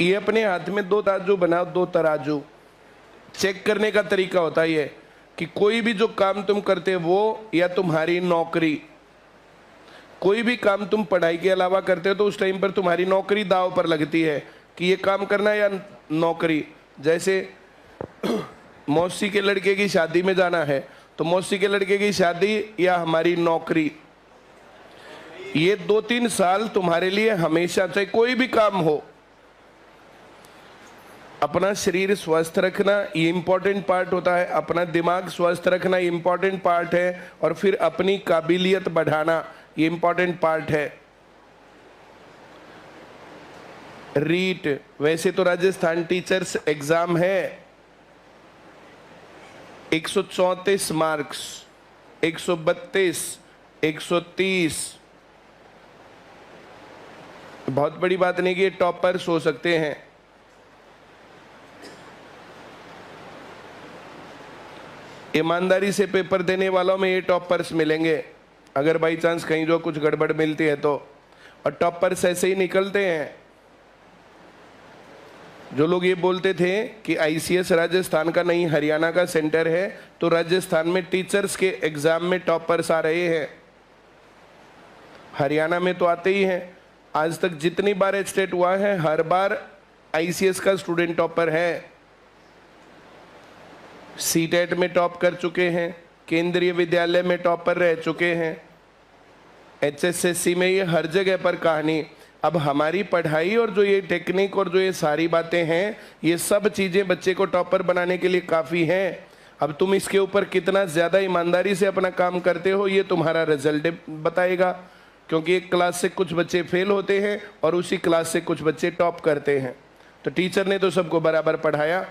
ये अपने हाथ में दो तराजू बनाओ, दो तराजू। चेक करने का तरीका होता है ये कि कोई भी जो काम तुम करते हो वो या तुम्हारी नौकरी, कोई भी काम तुम पढ़ाई के अलावा करते हो तो उस टाइम पर तुम्हारी नौकरी दांव पर लगती है कि ये काम करना है या नौकरी। जैसे मौसी के लड़के की शादी में जाना है तो मौसी के लड़के की शादी या हमारी नौकरी, ये 2-3 साल तुम्हारे लिए हमेशा, चाहे कोई भी काम हो, अपना शरीर स्वस्थ रखना ये इंपॉर्टेंट पार्ट होता है, अपना दिमाग स्वस्थ रखना ये इंपॉर्टेंट पार्ट है, और फिर अपनी काबिलियत बढ़ाना ये इंपॉर्टेंट पार्ट है। रीट, वैसे तो राजस्थान टीचर्स एग्जाम है 134 मार्क्स, 132, 130, बहुत बड़ी बात नहीं कि ये टॉपर्स हो सकते हैं। ईमानदारी से पेपर देने वालों में ये टॉपर्स मिलेंगे, अगर बाई चांस कहीं जो कुछ गड़बड़ मिलती है तो। और टॉपर्स ऐसे ही निकलते हैं। जो लोग ये बोलते थे कि आईसीएस राजस्थान का नहीं हरियाणा का सेंटर है, तो राजस्थान में टीचर्स के एग्जाम में टॉपर्स आ रहे हैं, हरियाणा में तो आते ही हैं। आज तक जितनी बार स्टेट हुआ है हर बार आईसीएस का स्टूडेंट टॉपर है। सीटेट में टॉप कर चुके हैं, केंद्रीय विद्यालय में टॉपर रह चुके हैं, एचएसएससी में, ये हर जगह पर कहानी। अब हमारी पढ़ाई और जो ये टेक्निक और जो ये सारी बातें हैं, ये सब चीज़ें बच्चे को टॉपर बनाने के लिए काफ़ी हैं। अब तुम इसके ऊपर कितना ज़्यादा ईमानदारी से अपना काम करते हो ये तुम्हारा रिजल्ट बताएगा, क्योंकि एक क्लास से कुछ बच्चे फेल होते हैं और उसी क्लास से कुछ बच्चे टॉप करते हैं। तो टीचर ने तो सबको बराबर पढ़ाया,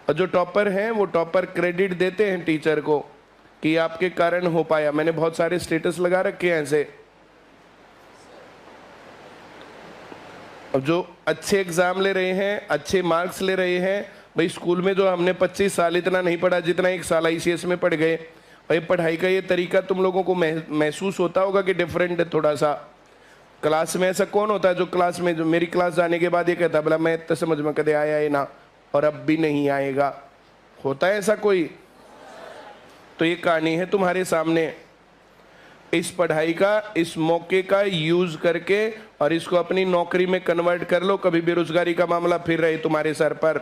और जो टॉपर हैं वो टॉपर क्रेडिट देते हैं टीचर को कि आपके कारण हो पाया। मैंने बहुत सारे स्टेटस लगा रखे हैं ऐसे। अब जो अच्छे एग्जाम ले रहे हैं, अच्छे मार्क्स ले रहे हैं, भाई स्कूल में जो हमने 25 साल इतना नहीं पढ़ा जितना 1 साल आईसीएस में पढ़ गए, भाई पढ़ाई का ये तरीका तुम लोगों को महसूस होता होगा कि डिफरेंट है थोड़ा सा। क्लास में ऐसा कौन होता है जो क्लास में, जो मेरी क्लास जाने के बाद ये कहता है बोला मैं तो समझ में कदे आया ही ना और अब भी नहीं आएगा, होता है ऐसा कोई? तो ये कहानी है तुम्हारे सामने। इस पढ़ाई का, इस मौके का यूज करके और इसको अपनी नौकरी में कन्वर्ट कर लो, कभी बेरोजगारी का मामला फिर रहे तुम्हारे सर पर।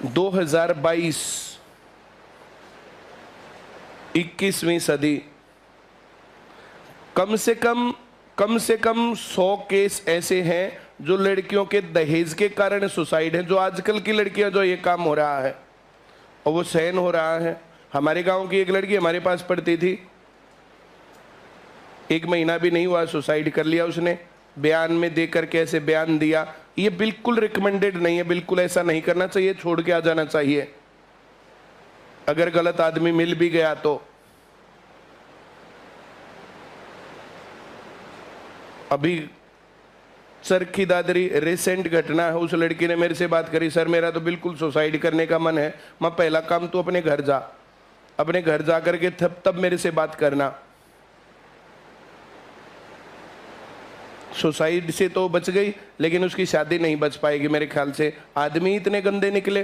2022 21वीं सदी, कम से कम 100 केस ऐसे हैं जो लड़कियों के दहेज के कारण सुसाइड है। जो आजकल की लड़कियां, जो ये काम हो रहा है और वो सहन हो रहा है। हमारे गांव की एक लड़की हमारे पास पढ़ती थी, 1 महीना भी नहीं हुआ सुसाइड कर लिया उसने। बयान में दे करके ऐसे बयान दिया। ये बिल्कुल रिकमेंडेड नहीं है, बिल्कुल ऐसा नहीं करना चाहिए, छोड़ के आ जाना चाहिए अगर गलत आदमी मिल भी गया तो। अभी चरखी दादरी रिसेंट घटना है, उस लड़की ने मेरे से बात करी, सर मेरा तो बिल्कुल सुसाइड करने का मन है। मैं पहला काम तो अपने घर जा, अपने घर जा करके तब मेरे से बात करना। सुसाइड से तो बच गई, लेकिन उसकी शादी नहीं बच पाएगी मेरे ख्याल से। आदमी इतने गंदे निकले।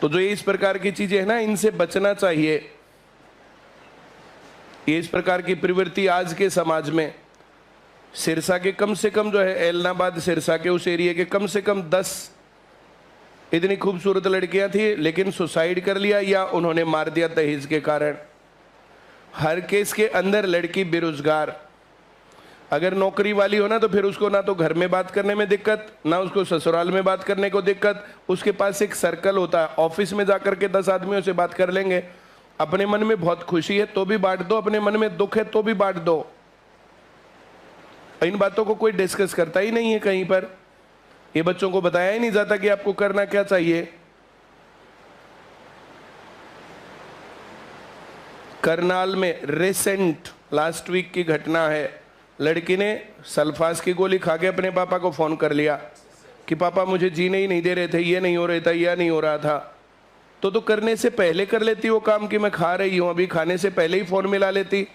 तो जो इस प्रकार की चीजें है ना, इनसे बचना चाहिए। ये इस प्रकार की प्रवृत्ति आज के समाज में, सिरसा के कम से कम जो है, एलनाबाद सिरसा के उस एरिया के कम से कम 10 इतनी खूबसूरत लड़कियां थी, लेकिन सुसाइड कर लिया या उन्होंने मार दिया दहेज के कारण। हर केस के अंदर लड़की बेरोजगार। अगर नौकरी वाली हो ना तो फिर उसको ना तो घर में बात करने में दिक्कत, ना उसको ससुराल में बात करने को दिक्कत। उसके पास एक सर्कल होता है, ऑफिस में जाकर के 10 आदमियों से बात कर लेंगे। अपने मन में बहुत खुशी है तो भी बांट दो, अपने मन में दुख है तो भी बांट दो। इन बातों को कोई डिस्कस करता ही नहीं है कहीं पर। ये बच्चों को बताया ही नहीं जाता कि आपको करना क्या चाहिए। करनाल में रिसेंट लास्ट वीक की घटना है। लड़की ने सल्फास की गोली खा के अपने पापा को फोन कर लिया कि पापा मुझे जीने ही नहीं दे रहे थे, ये नहीं हो रहा था, यह नहीं हो रहा था। तो करने से पहले कर लेती वो काम कि मैं खा रही हूं, अभी खाने से पहले ही फोन मिला लेती।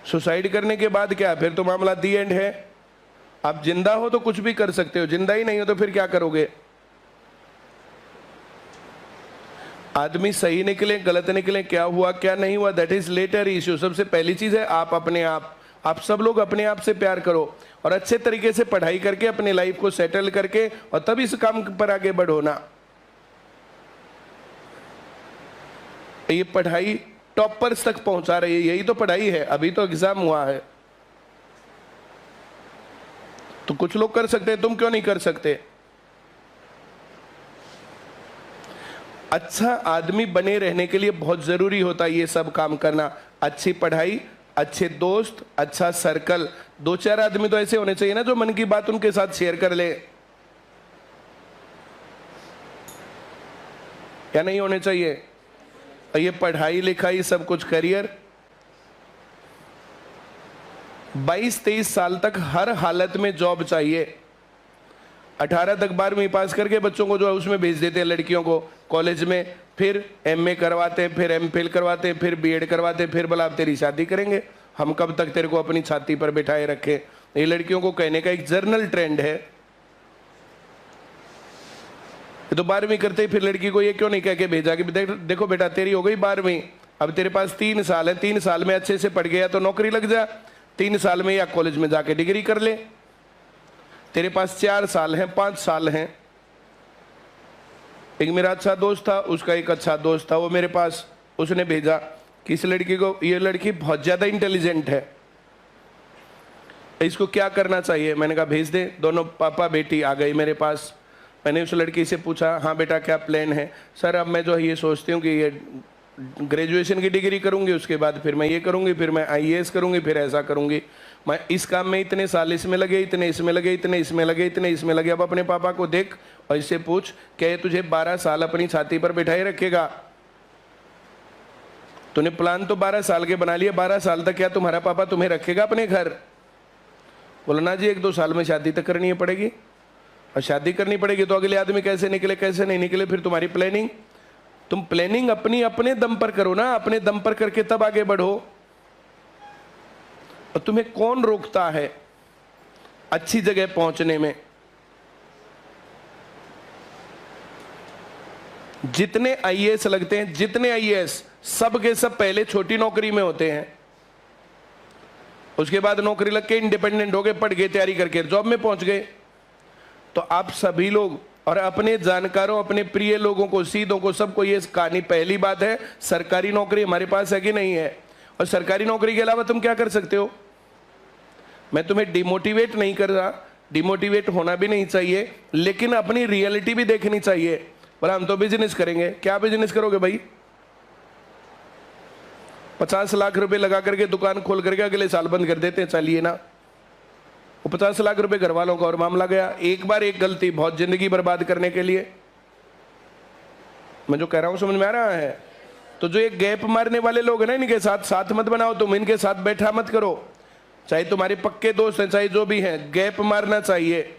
सुसाइड करने के बाद क्या, फिर तो मामला दी एंड है। आप जिंदा हो तो कुछ भी कर सकते हो, जिंदा ही नहीं हो तो फिर क्या करोगे। आदमी सही निकले गलत निकले, क्या हुआ क्या नहीं हुआ, दैट इज लेटर इश्यू। सबसे पहली चीज है आप अपने आप सब लोग अपने आप से प्यार करो और अच्छे तरीके से पढ़ाई करके अपने लाइफ को सेटल करके और तब इस काम पर आगे बढ़ो ना। ये पढ़ाई टॉपर्स तक पहुंचा रही है, यही तो पढ़ाई है। अभी तो एग्जाम हुआ है, तो कुछ लोग कर सकते हैं, तुम क्यों नहीं कर सकते। अच्छा आदमी बने रहने के लिए बहुत जरूरी होता है ये सब काम करना। अच्छी पढ़ाई, अच्छे दोस्त, अच्छा सर्कल। 2-4 आदमी तो ऐसे होने चाहिए ना जो मन की बात उनके साथ शेयर कर ले, या नहीं होने चाहिए। ये पढ़ाई लिखाई सब कुछ करियर, 22-23 साल तक हर हालत में जॉब चाहिए। 18 तक 12वीं पास करके बच्चों को जो है उसमें भेज देते हैं, लड़कियों को कॉलेज में, फिर एमए करवाते हैं, फिर एमफिल करवाते हैं, फिर बीएड करवाते हैं, फिर बोला अब तेरी शादी करेंगे, हम कब तक तेरे को अपनी छाती पर बिठाए रखे। ये लड़कियों को कहने का एक जर्नल ट्रेंड है। तो 12वीं करते ही फिर लड़की को ये क्यों नहीं कह के भेजा कि देखो बेटा तेरी हो गई 12वीं, अब तेरे पास 3 साल है, 3 साल में अच्छे से पढ़ गया तो नौकरी लग जा, 3 साल में या कॉलेज में जाके डिग्री कर ले। तेरे पास 4 साल हैं, 5 साल हैं। एक मेरा अच्छा दोस्त था, उसका एक अच्छा दोस्त था, वो मेरे पास, उसने भेजा कि इस लड़की को, ये लड़की बहुत ज्यादा इंटेलिजेंट है, इसको क्या करना चाहिए। मैंने कहा भेज दे। दोनों पापा बेटी आ गई मेरे पास। मैंने उस लड़की से पूछा, हाँ बेटा क्या प्लान है। सर अब मैं जो है ये सोचती हूँ कि ये ग्रेजुएशन की डिग्री करूँगी, उसके बाद फिर मैं ये करूँगी, फिर मैं आईएएस करूँगी, फिर ऐसा करूँगी। मैं इस काम में इतने साल इसमें लगे, इतने इसमें लगे, इतने इसमें लगे, इतने इसमें लगे। अब अपने पापा को देख और इससे पूछ क्या ये तुझे 12 साल अपनी छाती पर बिठाए रखेगा। तूने प्लान तो 12 साल के बना लिए, 12 साल तक क्या तुम्हारा पापा तुम्हें रखेगा अपने घर। बोला ना जी 1-2 साल में शादी तक करनी पड़ेगी, और शादी करनी पड़ेगी तो अगले आदमी कैसे निकले कैसे नहीं निकले। फिर तुम्हारी प्लानिंग, तुम प्लानिंग अपने दम पर करो ना, अपने दम पर करके तब आगे बढ़ो। और तुम्हें कौन रोकता है अच्छी जगह पहुंचने में। जितने आईएएस लगते हैं, जितने आईएएस, सब के सब पहले छोटी नौकरी में होते हैं, उसके बाद नौकरी लग के इंडिपेंडेंट हो गए, पढ़ गए, तैयारी करके जॉब में पहुंच गए। तो आप सभी लोग और अपने जानकारों, अपने प्रिय लोगों को, सीधों को, सबको ये कहानी, पहली बात है सरकारी नौकरी हमारे पास है कि नहीं है, और सरकारी नौकरी के अलावा तुम क्या कर सकते हो। मैं तुम्हें डिमोटिवेट नहीं कर रहा, डिमोटिवेट होना भी नहीं चाहिए, लेकिन अपनी रियलिटी भी देखनी चाहिए। बोला हम तो बिजनेस करेंगे। क्या बिजनेस करोगे भाई। 50 लाख रुपए लगा करके दुकान खोल करके अगले साल बंद कर देते हैं, चलिए ना। वो 50 लाख रुपए घर वालों का और मामला गया। एक बार एक गलती बहुत जिंदगी बर्बाद करने के लिए। मैं जो कह रहा हूं समझ में आ रहा है। तो जो ये गैप मारने वाले लोग हैं ना, इनके साथ मत बनाओ, तुम इनके साथ बैठा मत करो। चाहे तुम्हारे पक्के दोस्त हैं, चाहे जो भी हैं, गैप मारना चाहिए।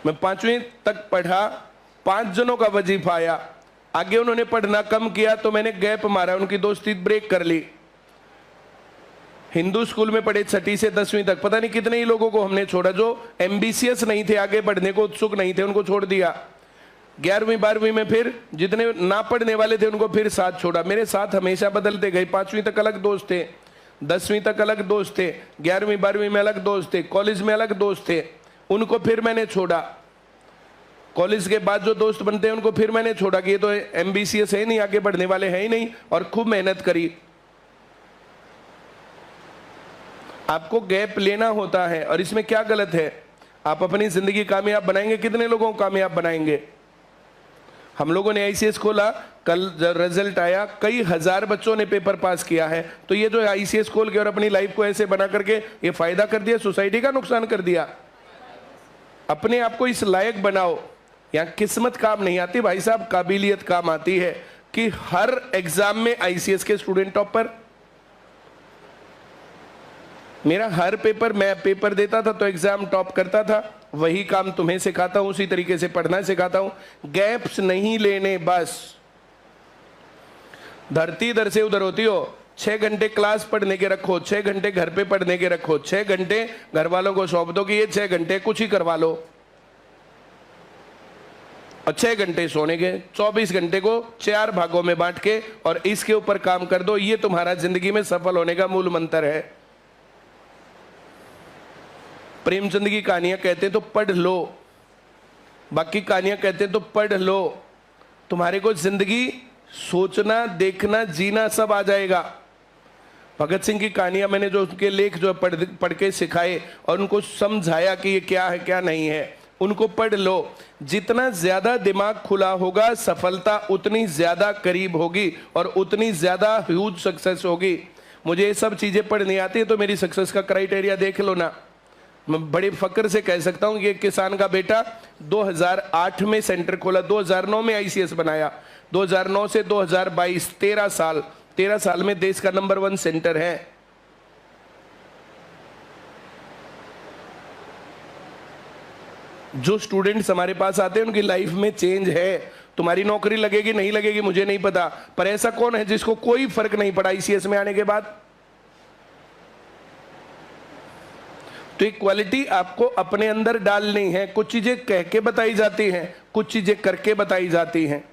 मैं 5वीं तक पढ़ा, 5 जनों का वजीफा आया, आगे उन्होंने पढ़ना कम किया तो मैंने गैप मारा, उनकी दोस्ती ब्रेक कर ली। हिंदू स्कूल में पढ़े 6ठी से 10वीं तक, पता नहीं कितने ही लोगों को हमने छोड़ा, जो एम्बिशियस नहीं थे, आगे बढ़ने को उत्सुक नहीं थे, उनको छोड़ दिया। 11वीं 12वीं में फिर जितने ना पढ़ने वाले थे उनको फिर साथ छोड़ा। मेरे साथ हमेशा बदलते गए। 5वीं तक अलग दोस्त थे, 10वीं तक अलग दोस्त थे, 11वीं 12वीं में अलग दोस्त थे, कॉलेज में अलग दोस्त थे, उनको फिर मैंने छोड़ा। कॉलेज के बाद जो दोस्त बनते हैं उनको फिर मैंने छोड़ा कि ये तो एम्बिशियस है नहीं, आगे बढ़ने वाले हैं ही नहीं, और खूब मेहनत करी। आपको गैप लेना होता है, और इसमें क्या गलत है। आप अपनी जिंदगी कामयाब बनाएंगे, कितने लोगों को कामयाब बनाएंगे। हम लोगों ने आईसीएस खोला, कल जब रिजल्ट आया, कई हजार बच्चों ने पेपर पास किया है। तो ये जो आईसीएस खोल के और अपनी लाइफ को ऐसे बना करके ये फायदा कर दिया, सोसाइटी का नुकसान कर दिया। अपने आप को इस लायक बनाओ। यहाँ किस्मत काम नहीं आती भाई साहब, काबिलियत काम आती है कि हर एग्जाम में आईसीएस के स्टूडेंट टॉपर। मेरा हर पेपर, मैं पेपर देता था तो एग्जाम टॉप करता था। वही काम तुम्हें सिखाता हूं, उसी तरीके से पढ़ना सिखाता हूं। गैप्स नहीं लेने, बस। धरती इधर से उधर होती हो, 6 घंटे क्लास पढ़ने के रखो, 6 घंटे घर पे पढ़ने के रखो, 6 घंटे घर वालों को सौंप दो कि ये 6 घंटे कुछ ही करवा लो, और 6 घंटे सोने के, 24 घंटे को 4 भागों में बांट के और इसके ऊपर काम कर दो। ये तुम्हारा जिंदगी में सफल होने का मूल मंत्र है। प्रेमचंद की कहानियां कहते तो पढ़ लो, बाकी कहानियां कहते तो पढ़ लो, तुम्हारे को जिंदगी सोचना, देखना, जीना सब आ जाएगा। भगत सिंह की कहानियां मैंने जो उनके लेख जो पढ़ के सिखाए और उनको समझाया कि ये क्या है क्या नहीं है, उनको पढ़ लो। जितना ज्यादा दिमाग खुला होगा सफलता उतनी ज्यादा करीब होगी और उतनी ज्यादा ह्यूज सक्सेस होगी। मुझे ये सब चीजें पढ़नी आती है तो मेरी सक्सेस का क्राइटेरिया देख लो ना। मैं बड़े फक्र से कह सकता हूं कि किसान का बेटा 2008 में सेंटर खोला, 2009 में आईसीएस बनाया, 2009 से 2022 13 साल में देश का नंबर 1 सेंटर है। जो स्टूडेंट्स हमारे पास आते हैं उनकी लाइफ में चेंज है। तुम्हारी नौकरी लगेगी नहीं लगेगी मुझे नहीं पता, पर ऐसा कौन है जिसको कोई फर्क नहीं पड़ा आईसीएस में आने के बाद? तो एक क्वालिटी आपको अपने अंदर डालनी है। कुछ चीजें कह के बताई जाती हैं, कुछ चीजें करके बताई जाती हैं।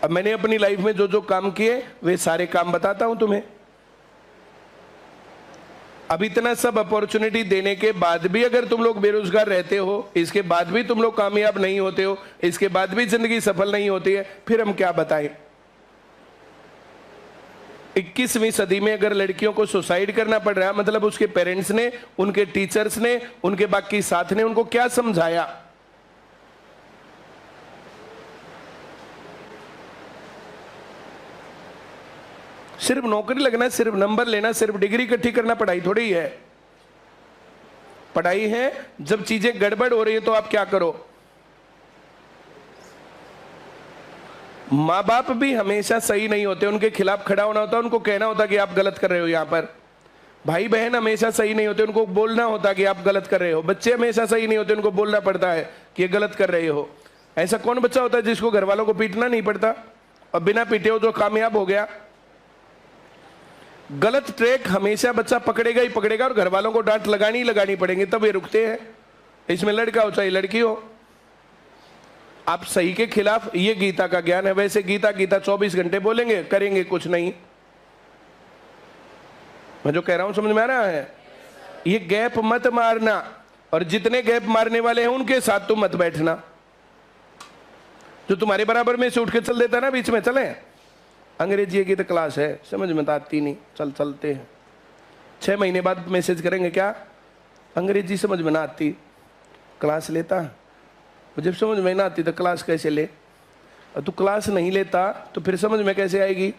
अब मैंने अपनी लाइफ में जो जो काम किए वे सारे काम बताता हूं तुम्हें। अब इतना सब अपॉर्चुनिटी देने के बाद भी अगर तुम लोग बेरोजगार रहते हो, इसके बाद भी तुम लोग कामयाब नहीं होते हो, इसके बाद भी जिंदगी सफल नहीं होती है, फिर हम क्या बताएं? 21वीं सदी में अगर लड़कियों को सुसाइड करना पड़ रहा है, मतलब उसके पेरेंट्स ने, उनके टीचर्स ने, उनके बाकी साथ ने उनको क्या समझाया? सिर्फ नौकरी लगना, सिर्फ नंबर लेना, सिर्फ डिग्री इकट्ठी करना पढ़ाई थोड़ी है। पढ़ाई है जब चीजें गड़बड़ हो रही है तो आप क्या करो? माँ बाप भी हमेशा सही नहीं होते, उनके खिलाफ खड़ा होना होता है, उनको कहना होता कि आप गलत कर रहे हो। यहां पर भाई बहन हमेशा सही नहीं होते, उनको बोलना होता कि आप गलत कर रहे हो। बच्चे हमेशा सही नहीं होते, उनको बोलना पड़ता है कि ये गलत कर रहे हो। ऐसा कौन बच्चा होता है जिसको घर वालों को पीटना नहीं पड़ता और बिना पीटे हो जो कामयाब हो गया? गलत ट्रैक हमेशा बच्चा पकड़ेगा ही पकड़ेगा और घर वालों को डांट लगानी ही लगानी पड़ेंगे तब ये रुकते हैं। इसमें लड़का हो चाहे लड़की हो, आप सही के खिलाफ, ये गीता का ज्ञान है। वैसे गीता 24 घंटे बोलेंगे, करेंगे कुछ नहीं। मैं जो कह रहा हूं समझ में आ रहा है? ये गैप मत मारना, और जितने गैप मारने वाले हैं उनके साथ तुम मत बैठना। जो तुम्हारे बराबर में से उठ के चल देता ना बीच में, चले अंग्रेजी की तो क्लास है, समझ में तो आती नहीं, चलते हैं। 6 महीने बाद मैसेज करेंगे, क्या अंग्रेजी समझ में ना आती, क्लास लेता? जब समझ में ना आती तो क्लास कैसे ले? और तू क्लास नहीं लेता तो फिर समझ में कैसे आएगी?